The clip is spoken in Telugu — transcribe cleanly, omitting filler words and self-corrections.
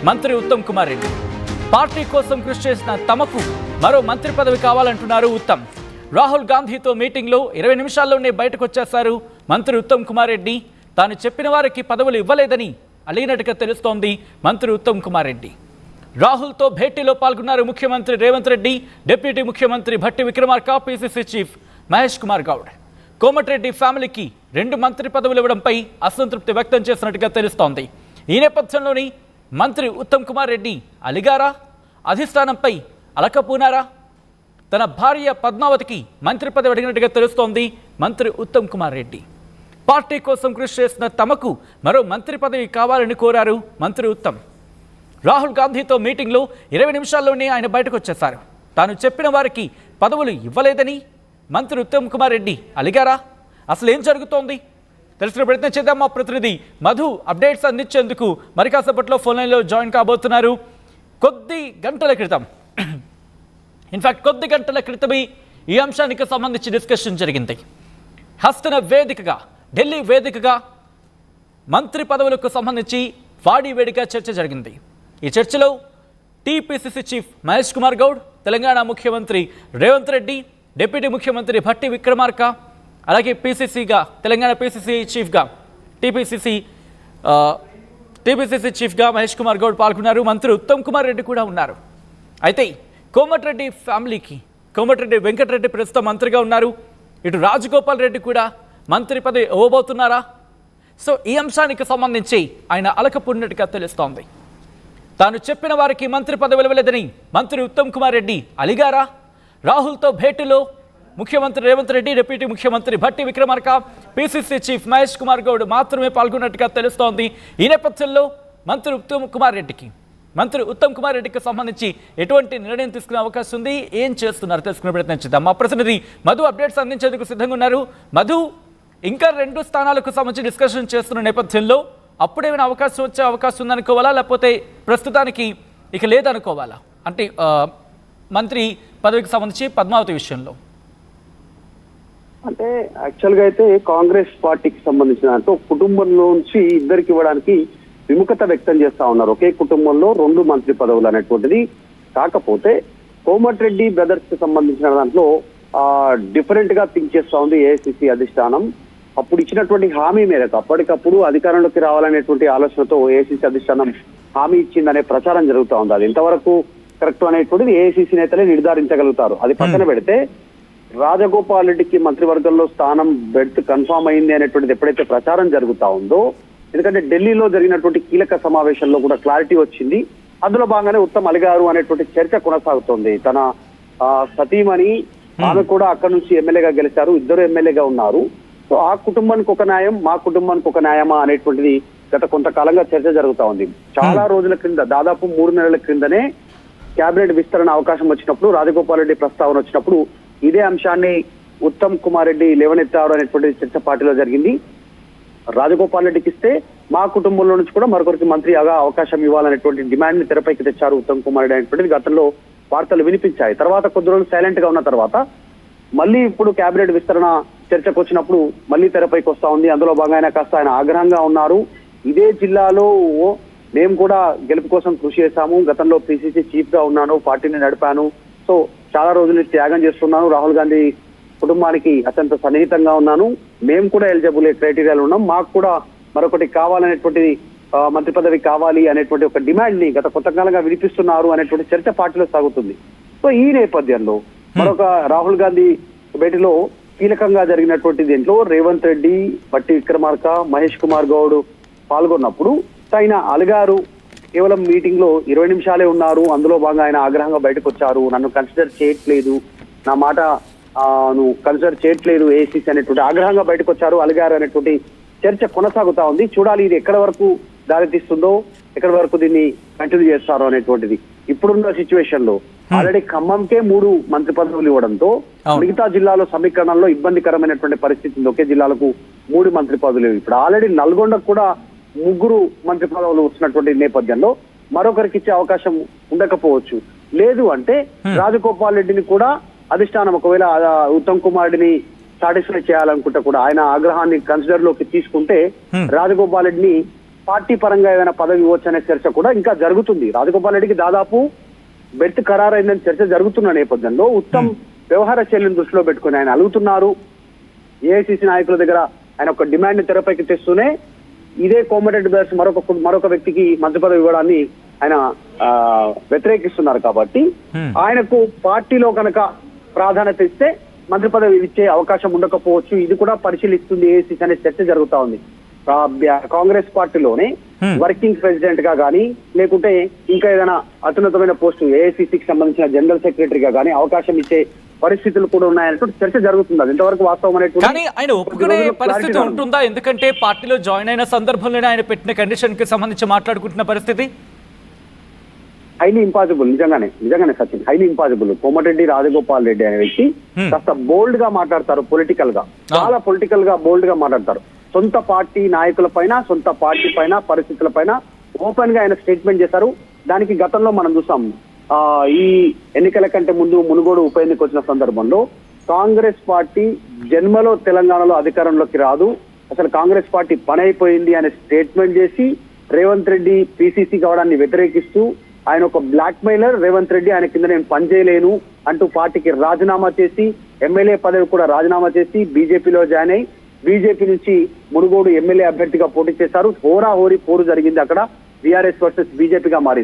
మంత్రి ఉత్తమ్ కుమార్ రెడ్డి. పార్టీ కోసం కృషి చేసిన తమకు మరో మంత్రి పదవి కావాలంటున్నారు ఉత్తమ్. రాహుల్ గాంధీతో మీటింగ్లో 20 నిమిషాల్లోనే బయటకు వచ్చేశారు మంత్రి ఉత్తమ్ కుమార్ రెడ్డి. తాను చెప్పిన వారికి పదవులు ఇవ్వలేదని అలిగినట్టుగా తెలుస్తోంది మంత్రి ఉత్తమ్ కుమార్ రెడ్డి. రాహుల్తో భేటీలో పాల్గొన్నారు ముఖ్యమంత్రి రేవంత్ రెడ్డి, డిప్యూటీ ముఖ్యమంత్రి భట్టి విక్రమార్క, పిసిసి చీఫ్ మహేష్ కుమార్ గౌడ్. కోమటిరెడ్డి ఫ్యామిలీకి 2 మంత్రి పదవులు ఇవ్వడంపై అసంతృప్తి వ్యక్తం చేసినట్టుగా తెలుస్తోంది. ఈ నేపథ్యంలోని మంత్రి ఉత్తమ్ కుమార్ రెడ్డి అలిగారా, అధిష్టానంపై అలకపోనారా? తన భార్య పద్మావతికి మంత్రి పదవి అడిగినట్టుగా తెలుస్తోంది మంత్రి ఉత్తమ్ కుమార్ రెడ్డి. పార్టీ కోసం కృషి చేసిన తమకు మరో మంత్రి పదవి కావాలని కోరారు మంత్రి ఉత్తమ్. రాహుల్ గాంధీతో మీటింగ్లో 20 నిమిషాల్లోనే ఆయన బయటకు వచ్చేశారు. తాను చెప్పిన వారికి పదవులు ఇవ్వలేదని మంత్రి ఉత్తమ్ కుమార్ రెడ్డి అలిగారా? అసలు ఏం జరుగుతోంది తెలుసుకునే ప్రయత్నం చేద్దాం. మా ప్రతినిధి మధు అప్డేట్స్ అందించేందుకు మరి కాసేపట్లో ఫోన్ లైన్లో జాయిన్ కాబోతున్నారు. కొద్ది గంటల క్రితమే ఈ అంశానికి సంబంధించి డిస్కషన్ జరిగింది. హస్తన వేదికగా, ఢిల్లీ వేదికగా మంత్రి పదవులకు సంబంధించి వాడి వేడిగా చర్చ జరిగింది. ఈ చర్చలో టీపీసీసీ చీఫ్ మహేష్ కుమార్ గౌడ్, తెలంగాణ ముఖ్యమంత్రి రేవంత్ రెడ్డి, డిప్యూటీ ముఖ్యమంత్రి భట్టి విక్రమార్క, అలాగే పీసీసీగా తెలంగాణ పీసీసీ చీఫ్గా టీపీసీ చీఫ్గా మహేష్ కుమార్ గౌడ్ పాల్గొన్నారు. మంత్రి ఉత్తమ్ కుమార్ రెడ్డి కూడా ఉన్నారు. అయితే కోమటిరెడ్డి ఫ్యామిలీకి కోమటిరెడ్డి వెంకటరెడ్డి ప్రస్తుతం మంత్రిగా ఉన్నారు. ఇటు రాజగోపాల్ రెడ్డి కూడా మంత్రి పదవి ఇవ్వబోతున్నారా? సో ఈ అంశానికి సంబంధించి ఆయన అలకపున్నట్టుగా తెలుస్తోంది. తాను చెప్పిన వారికి మంత్రి పదవి ఇవ్వలేదని మంత్రి ఉత్తమ్ కుమార్ రెడ్డి అలిగారా? రాహుల్తో భేటీలో ముఖ్యమంత్రి రేవంత్ రెడ్డి, డిప్యూటీ ముఖ్యమంత్రి భట్టి విక్రమార్క, పీసీసీ చీఫ్ మహేష్ కుమార్ గౌడ్ మాత్రమే పాల్గొన్నట్టుగా తెలుస్తోంది. ఈ నేపథ్యంలో మంత్రి ఉత్తమ్ కుమార్ రెడ్డికి సంబంధించి ఎటువంటి నిర్ణయం తీసుకునే అవకాశం ఉంది, ఏం చేస్తున్నారు తెలుసుకునే ప్రయత్నం చేద్దాం. మా ప్రతినిధి మధు అప్డేట్స్ అందించేందుకు సిద్ధంగా ఉన్నారు. మధు, ఇంకా 2 స్థానాలకు సంబంధించి డిస్కషన్ చేస్తున్న నేపథ్యంలో అప్పుడేమైనా అవకాశం వచ్చే అవకాశం ఉందనుకోవాలా, లేకపోతే ప్రస్తుతానికి ఇక లేదనుకోవాలా? అంటే మంత్రి పదవికి సంబంధించి పద్మావతి విషయంలో అంటే యాక్చువల్గా అయితే కాంగ్రెస్ పార్టీకి సంబంధించిన అంటే కుటుంబంలోంచి ఇద్దరికి ఇవ్వడానికి విముఖత వ్యక్తం చేస్తా ఉన్నారు. ఒకే కుటుంబంలో 2 మంత్రి పదవులు అనేటువంటిది. కాకపోతే కోమటిరెడ్డి బ్రదర్స్ కి సంబంధించిన దాంట్లో డిఫరెంట్ గా థింక్ చేస్తా ఉంది ఏఐసిసి అధిష్టానం. అప్పుడు ఇచ్చినటువంటి హామీ మేరకు అప్పటికప్పుడు అధికారంలోకి రావాలనేటువంటి ఆలోచనతో ఏఐసిసి అధిష్టానం హామీ ఇచ్చిందనే ప్రచారం జరుగుతూ ఉంది. అది ఎంతవరకు కరెక్ట్ అనేటువంటిది ఏఐసిసి నేతలే నిర్ధారించగలుగుతారు. అది పక్కన పెడితే రాజగోపాల్ రెడ్డికి మంత్రివర్గంలో స్థానం బెర్త్ కన్ఫామ్ అయింది అనేటువంటిది ఎప్పుడైతే ప్రచారం జరుగుతా ఉందో, ఎందుకంటే ఢిల్లీలో జరిగినటువంటి కీలక సమావేశంలో కూడా క్లారిటీ వచ్చింది. అందులో భాగంగానే ఉత్తమ్ అలిగారు అనేటువంటి చర్చ కొనసాగుతోంది. తన సతీమణి ఆమె కూడా అక్కడ నుంచి ఎమ్మెల్యేగా గెలిచారు, ఇద్దరు ఎమ్మెల్యేగా ఉన్నారు. సో ఆ కుటుంబానికి ఒక న్యాయం, మా కుటుంబానికి ఒక న్యాయమా అనేటువంటిది గత కొంతకాలంగా చర్చ జరుగుతా ఉంది. చాలా రోజుల క్రింద, దాదాపు 3 నెలల క్రిందనే కేబినెట్ విస్తరణ అవకాశం వచ్చినప్పుడు, రాజగోపాల్ రెడ్డి ప్రస్తావన వచ్చినప్పుడు ఇదే అంశాన్ని ఉత్తమ్ కుమార్ రెడ్డి లేవనెత్తారు అనేటువంటి చర్చ పార్టీలో జరిగింది. రాజగోపాల్ రెడ్డికి ఇస్తే మా కుటుంబంలో నుంచి కూడా మరొకరికి మంత్రిగా అవకాశం ఇవ్వాలనేటువంటి డిమాండ్ ని తెరపైకి తెచ్చారు ఉత్తమ్ కుమార్ రెడ్డి అనేటువంటిది గతంలో వార్తలు వినిపించాయి. తర్వాత కొద్ది రోజులు సైలెంట్ గా ఉన్న తర్వాత మళ్ళీ ఇప్పుడు కేబినెట్ విస్తరణ చర్చకు వచ్చినప్పుడు మళ్ళీ తెరపైకి వస్తా ఉంది. అందులో భాగంగా కాస్త ఆయన ఆగ్రహంగా ఉన్నారు. ఇదే జిల్లాలో మేము కూడా గెలుపు కోసం కృషి చేశాము, గతంలో పిసిసి చీఫ్ గా ఉన్నాను, పార్టీని నడిపాను, సో చాలా రోజులు త్యాగం చేస్తున్నాను, రాహుల్ గాంధీ కుటుంబానికి అత్యంత సన్నిహితంగా ఉన్నాను, మేము కూడా ఎలిజిబుల్ క్రైటీరియాలు ఉన్నాం, మాకు కూడా మరొకటి కావాలనేటువంటిది మంత్రి పదవి కావాలి అనేటువంటి ఒక డిమాండ్ ని గత కొంతకాలంగా వినిపిస్తున్నారు అనేటువంటి చర్చ పార్టీలో సాగుతుంది. సో ఈ నేపథ్యంలో మరొక రాహుల్ గాంధీ భేటీలో కీలకంగా జరిగినటువంటి దీంట్లో రేవంత్ రెడ్డి, భట్టి విక్రమార్క, మహేష్ కుమార్ గౌడ్ పాల్గొన్నప్పుడు ఆయన అలిగారు. కేవలం మీటింగ్ లో 20 నిమిషాలే ఉన్నారు, అందులో భాగంగా ఆయన ఆగ్రహంగా బయటకు వచ్చారు. నన్ను కన్సిడర్ చేయట్లేదు, నా మాట నువ్వు కన్సిడర్ చేయట్లేదు ఏఐసిసి అనేటువంటి ఆగ్రహంగా బయటకు వచ్చారు, అలిగారు అనేటువంటి చర్చ కొనసాగుతా ఉంది. చూడాలి ఇది ఎక్కడి వరకు దారితీస్తుందో, ఎక్కడి వరకు దీన్ని కంటిన్యూ చేస్తారో అనేటువంటిది. ఇప్పుడున్న సిచ్యువేషన్ లో ఆల్రెడీ ఖమ్మంకే 3 మంత్రి పదవులు ఇవ్వడంతో మిగతా జిల్లాలో సమీకరణంలో ఇబ్బందికరమైనటువంటి పరిస్థితి ఉంది. ఒకే జిల్లాలకు 3 మంత్రి పదవులు. ఇప్పుడు ఆల్రెడీ నల్గొండకు కూడా 3 మంత్రి పదవులు వచ్చినటువంటి నేపథ్యంలో మరొకరికి ఇచ్చే అవకాశం ఉండకపోవచ్చు. లేదు అంటే రాజగోపాల్ రెడ్డిని కూడా అధిష్టానం ఒకవేళ ఉత్తమ్ కుమార్ రెడ్డిని సాటిస్ఫై చేయాలనుకుంటే కూడా ఆయన ఆగ్రహాన్ని కన్సిడర్ లోకి తీసుకుంటే రాజగోపాల్ రెడ్డిని పార్టీ పరంగా ఏదైనా పదవి ఇవ్వచ్చు అనే చర్చ కూడా ఇంకా జరుగుతుంది. రాజగోపాల్ రెడ్డికి దాదాపు బెర్త్ ఖరారైందని చర్చ జరుగుతున్న నేపథ్యంలో ఉత్తమ్ వ్యవహార శైలిని దృష్టిలో పెట్టుకుని ఆయన అలుగుతున్నారు. ఏఐసిసి నాయకుల దగ్గర ఆయన ఒక డిమాండ్ తెరపైకి తెస్తూనే ఇదే కోమటిరెడ్డి బ్రదర్స్ మరొక వ్యక్తికి మంత్రి పదవి ఇవ్వడాన్ని ఆయన వ్యతిరేకిస్తున్నారు. కాబట్టి ఆయనకు పార్టీలో కనుక ప్రాధాన్యత ఇస్తే మంత్రి పదవి ఇచ్చే అవకాశం ఉండకపోవచ్చు. ఇది కూడా పరిశీలిస్తుంది ఏఐసిసి అనే చర్చ జరుగుతా ఉంది. కాంగ్రెస్ పార్టీలోనే వర్కింగ్ ప్రెసిడెంట్ గా గానీ లేకుంటే ఇంకా ఏదైనా అత్యున్నతమైన పోస్టు ఏఐసిసికి సంబంధించిన జనరల్ సెక్రటరీగా గానీ అవకాశం ఇచ్చే పరిస్థితులు కూడా ఉన్నాయనేటువంటి చర్చ జరుగుతుంది. అది ఎంతవరకు వాస్తవం అనేటువంటి కానీ ఆయన ఒప్పుకునే పరిస్థితి ఉంటుందా? ఎందుకంటే పార్టీలో జాయిన్ అయిన సందర్భంలోనే ఆయన పెట్టిన కండిషన్ కి సంబంధించి మాట్లాడుకుంటున్న పరిస్థితి హైలీ ఇంపాసిబుల్. నిజంగానే సచిన్, హైలీ ఇంపాసిబుల్. కోమటిరెడ్డి రాజగోపాల్ రెడ్డి అనే వ్యక్తి కాస్త బోల్డ్ గా మాట్లాడతారు. పొలిటికల్ గా చాలా పొలిటికల్ గా బోల్డ్ గా మాట్లాడతారు. సొంత పార్టీ నాయకుల పైన, సొంత పార్టీ పైన, పరిస్థితుల పైన ఓపెన్ గా ఆయన స్టేట్మెంట్ చేశారు. దానికి గతంలో మనం చూసాం. ఈ ఎన్నికల కంటే ముందు మునుగోడు ఉప ఎన్నిక వచ్చిన సందర్భంలో కాంగ్రెస్ పార్టీ జన్మలో తెలంగాణలో అధికారంలోకి రాదు, అసలు కాంగ్రెస్ పార్టీ పని అయిపోయింది అనే స్టేట్మెంట్ చేసి రేవంత్ రెడ్డి పిసిసి కావడాన్ని వ్యతిరేకిస్తూ ఆయన ఒక బ్లాక్ మెయిలర్, రేవంత్ రెడ్డి ఆయన కింద నేను పనిచేయలేను అంటూ పార్టీకి రాజీనామా చేసి ఎమ్మెల్యే పదవి కూడా రాజీనామా చేసి బీజేపీలో జాయిన్ అయి బీజేపీ నుంచి మునుగోడు ఎమ్మెల్యే అభ్యర్థిగా పోటీ చేశారు. హోరాహోరీ పోరు జరిగింది. అక్కడ బీఆర్ఎస్ వర్సెస్ బీజేపీగా మారింది.